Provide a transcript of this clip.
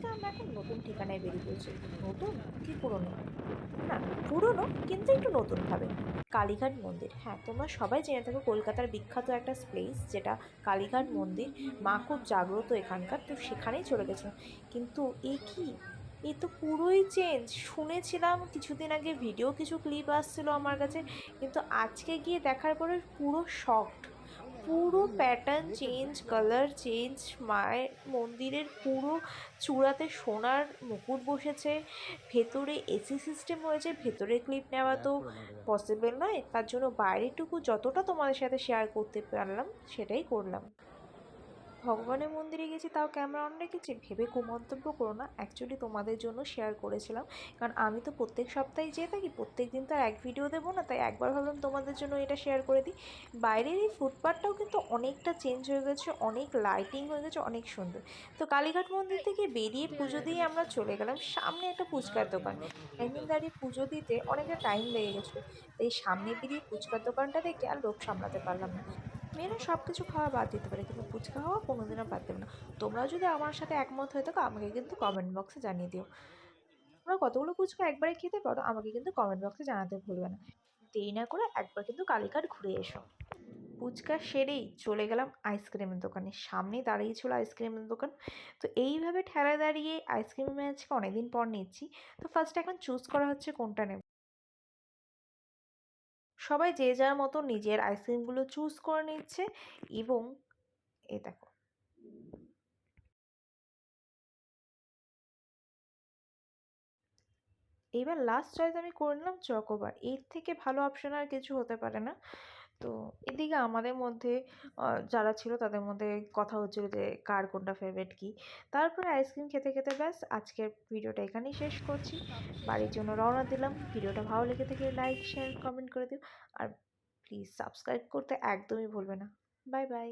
আজকে আমরা এখন নতুন ঠিকানায় বেরিয়ে পড়েছি। নতুন কি পুরনো? না, পুরনো কিন্তু একটু নতুনভাবে। কালীঘাট মন্দির, হ্যাঁ তোমরা সবাই জেনে থাকো কলকাতার বিখ্যাত একটা প্লেস যেটা কালীঘাট মন্দির। মা খুব জাগ্রত এখানকার, তো সেখানেই চলে গেছিলাম। কিন্তু এ কি, এ তো পুরোই চেঞ্জ। শুনেছিলাম কিছুদিন আগে ভিডিও কিছু ক্লিপ আসছিল আমার কাছে, কিন্তু আজকে গিয়ে দেখার পরে পুরো শকড। পুরো প্যাটার্ন চেঞ্জ, কালার চেঞ্জ, মায়ের মন্দিরের পুরো চূড়াতে সোনার মুকুট বসেছে, ভেতরে এসি সিস্টেম হয়েছে। ভেতরে ক্লিপ নেওয়া তো পসিবল নয়, তার জন্য বাইরেটুকু যতটা তোমাদের সাথে শেয়ার করতে পারলাম সেটাই করলাম। ভগবানের মন্দিরে গেছি তাও ক্যামেরা অন রেখেছি ভেবে কুমন্তব্য করো না, অ্যাকচুয়ালি তোমাদের জন্য শেয়ার করেছিলাম। কারণ আমি তো প্রত্যেক সপ্তাহে যেয়ে থাকি, প্রত্যেক দিন তো আর এক ভিডিও দেবো না, তাই একবার ভাবলাম তোমাদের জন্য এটা শেয়ার করে দিই। বাইরের এই ফুটপাথটাও কিন্তু অনেকটা চেঞ্জ হয়ে গেছে, অনেক লাইটিং হয়ে গেছে, অনেক সুন্দর। তো কালীঘাট মন্দির থেকে বেরিয়ে পুজো দিয়ে আমরা চলে গেলাম সামনে একটা ফুচকার দোকান। একদিন দাঁড়িয়ে পুজো দিতে অনেকটা টাইম লেগে গেছিলো, তাই সামনে বেরিয়ে ফুচকার দোকানটা দেখে আর লোভ সামলাতে পারলাম না। মেয়েরা সব কিছু খাওয়া বাদ দিতে পারে কিন্তু ফুচকা খাওয়া কোনোদিনও বাদ দেবে না। তোমরাও যদি আমার সাথে একমত হয়ে থাকো আমাকে কিন্তু কমেন্ট বক্সে জানিয়ে দিও। তোমরা কতগুলো ফুচকা একবারে খেতে পারো আমাকে কিন্তু কমেন্ট বক্সে জানাতে ভুলবে না। দেরি না করে একবার কিন্তু কালীঘাট ঘুরে এসো। ফুচকা সেরেই চলে গেলাম আইসক্রিমের দোকানে, সামনেই দাঁড়িয়ে ছিল আইসক্রিমের দোকান। তো এইভাবে ঠেলায় দাঁড়িয়ে আইসক্রিম আমি আজকে অনেকদিন পর নিচ্ছি। তো ফার্স্ট এখন চুজ করা হচ্ছে কোনটা নেব। সবাই যে যার মতো নিজের আইসক্রিমগুলো চুজ করে নিচ্ছে। এবং এই দেখো, এইবার লাস্ট চয়েস আমি করে নিলাম চকোবার, এর থেকে ভালো অপশন আর কিছু হতে পারে না। তো এদিকে আমাদের মধ্যে যারা ছিল তাদের মধ্যে কথা হচ্ছিল যে কার কোনটা ফেভারিট কী। তারপরে আইসক্রিম খেতে খেতে ব্যাস আজকের ভিডিওটা এখানেই শেষ করছি। বাড়ির জন্য রওনা দিলাম। ভিডিওটা ভালো লেগে থেকে লাইক শেয়ার কমেন্ট করে দিও। আর প্লিজ সাবস্ক্রাইব করতে একদমই ভুলবে না। Bye bye.